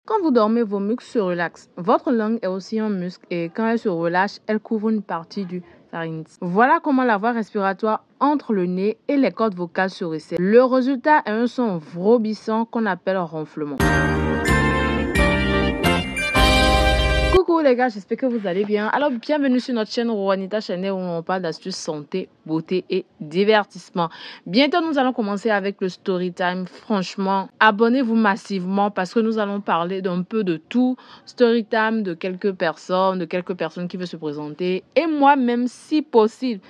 Quand vous dormez, vos muscles se relaxent. Votre langue est aussi un muscle et quand elle se relâche, elle couvre une partie du pharynx. Voilà comment la voie respiratoire entre le nez et les cordes vocales se resserre. Le résultat est un son vrobissant qu'on appelle ronflement. Coucou les gars, j'espère que vous allez bien. Alors bienvenue sur notre chaîne Juanita Channel où on parle d'astuces santé, beauté et divertissement. Bientôt nous allons commencer avec le story time. Franchement, abonnez-vous massivement parce que nous allons parler d'un peu de tout. Story time de quelques personnes qui veulent se présenter et moi-même si possible.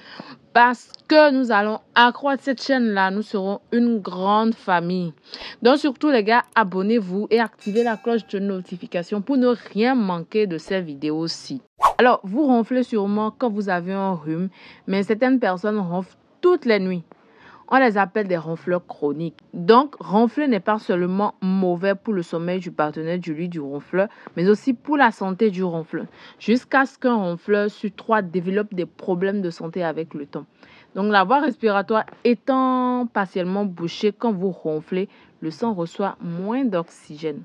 Parce que nous allons accroître cette chaîne-là, nous serons une grande famille. Donc surtout les gars, abonnez-vous et activez la cloche de notification pour ne rien manquer de ces vidéos-ci. Alors, vous ronflez sûrement quand vous avez un rhume, mais certaines personnes ronflent toutes les nuits. On les appelle des ronfleurs chroniques. Donc, ronfler n'est pas seulement mauvais pour le sommeil du partenaire du ronfleur, mais aussi pour la santé du ronfleur. Jusqu'à ce qu'un ronfleur sur 3 développe des problèmes de santé avec le temps. Donc, la voie respiratoire étant partiellement bouchée quand vous ronflez, le sang reçoit moins d'oxygène.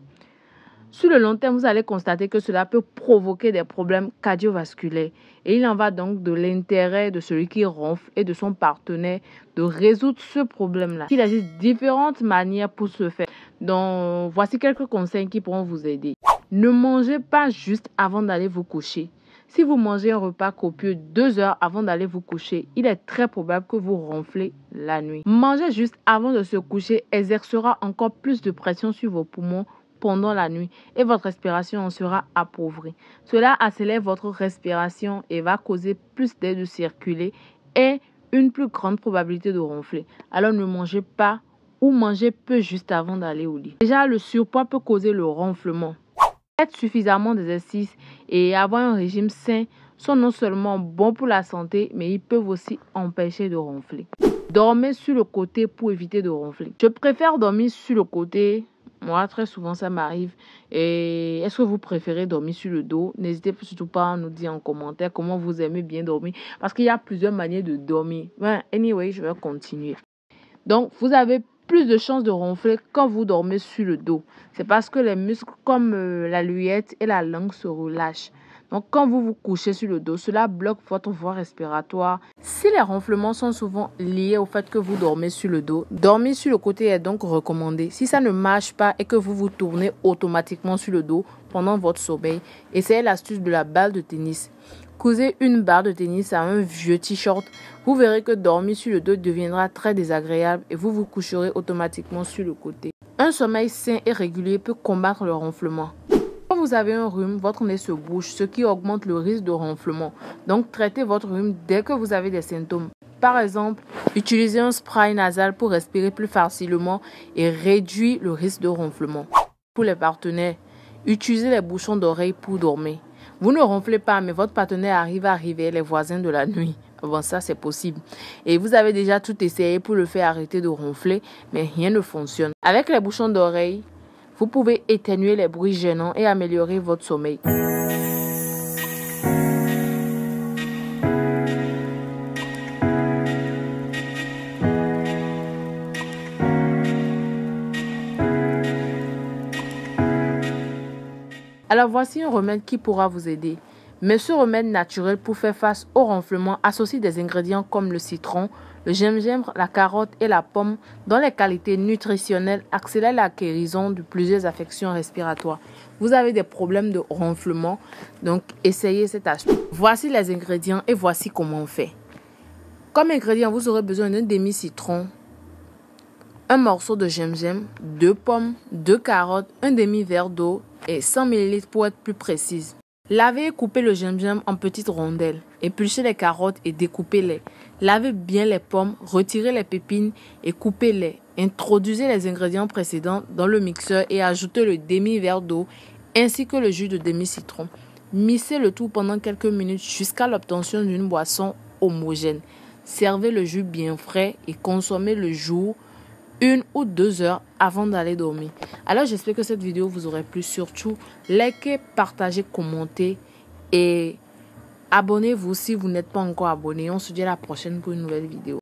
Sur le long terme, vous allez constater que cela peut provoquer des problèmes cardiovasculaires. Et il en va donc de l'intérêt de celui qui ronfle et de son partenaire de résoudre ce problème-là. Il existe différentes manières pour ce faire. Donc, voici quelques conseils qui pourront vous aider. Ne mangez pas juste avant d'aller vous coucher. Si vous mangez un repas copieux 2 heures avant d'aller vous coucher, il est très probable que vous ronflez la nuit. Manger juste avant de se coucher exercera encore plus de pression sur vos poumons pendant la nuit et votre respiration en sera appauvrie. Cela accélère votre respiration et va causer plus d'air de circuler et une plus grande probabilité de ronfler. Alors ne mangez pas ou mangez peu juste avant d'aller au lit. Déjà, le surpoids peut causer le ronflement. Faites suffisamment d'exercice et avoir un régime sain sont non seulement bons pour la santé, mais ils peuvent aussi empêcher de ronfler. Dormez sur le côté pour éviter de ronfler. Je préfère dormir sur le côté. Moi, très souvent, ça m'arrive. Et est-ce que vous préférez dormir sur le dos? N'hésitez surtout pas à nous dire en commentaire comment vous aimez bien dormir. Parce qu'il y a plusieurs manières de dormir. Anyway, je vais continuer. Donc, vous avez plus de chances de ronfler quand vous dormez sur le dos. C'est parce que les muscles comme la luette et la langue se relâchent. Donc, quand vous vous couchez sur le dos, cela bloque votre voie respiratoire. Si les ronflements sont souvent liés au fait que vous dormez sur le dos, dormir sur le côté est donc recommandé. Si ça ne marche pas et que vous vous tournez automatiquement sur le dos pendant votre sommeil, essayez l'astuce de la balle de tennis. Cousez une barre de tennis à un vieux t-shirt. Vous verrez que dormir sur le dos deviendra très désagréable et vous vous coucherez automatiquement sur le côté. Un sommeil sain et régulier peut combattre le ronflement. Quand vous avez un rhume, votre nez se bouche, ce qui augmente le risque de ronflement. Donc, traitez votre rhume dès que vous avez des symptômes. Par exemple, utilisez un spray nasal pour respirer plus facilement et réduire le risque de ronflement. Pour les partenaires, utilisez les bouchons d'oreille pour dormir. Vous ne ronflez pas, mais votre partenaire arrive à réveiller les voisins de la nuit. Bon, ça, c'est possible. Et vous avez déjà tout essayé pour le faire arrêter de ronfler, mais rien ne fonctionne. Avec les bouchons d'oreille, vous pouvez éténuer les bruits gênants et améliorer votre sommeil. Alors voici un remède qui pourra vous aider. Mais ce remède naturel pour faire face au ronflement associe des ingrédients comme le citron, le gingembre, la carotte et la pomme dont les qualités nutritionnelles accélèrent la guérison de plusieurs affections respiratoires. Vous avez des problèmes de ronflement, donc essayez cette astuce. Voici les ingrédients et voici comment on fait. Comme ingrédient, vous aurez besoin d'un demi-citron, un morceau de gingembre, 2 pommes, 2 carottes, un demi-verre d'eau et 100 ml pour être plus précise. Lavez et coupez le gingembre en petites rondelles. Épluchez les carottes et découpez-les. Lavez bien les pommes, retirez les pépines et coupez-les. Introduisez les ingrédients précédents dans le mixeur et ajoutez le demi-verre d'eau ainsi que le jus de demi-citron. Mixez le tout pendant quelques minutes jusqu'à l'obtention d'une boisson homogène. Servez le jus bien frais et consommez le jour 1 ou 2 heures avant d'aller dormir. Alors j'espère que cette vidéo vous aura plu. Surtout, likez, partagez, commentez et abonnez-vous si vous n'êtes pas encore abonné. On se dit à la prochaine pour une nouvelle vidéo.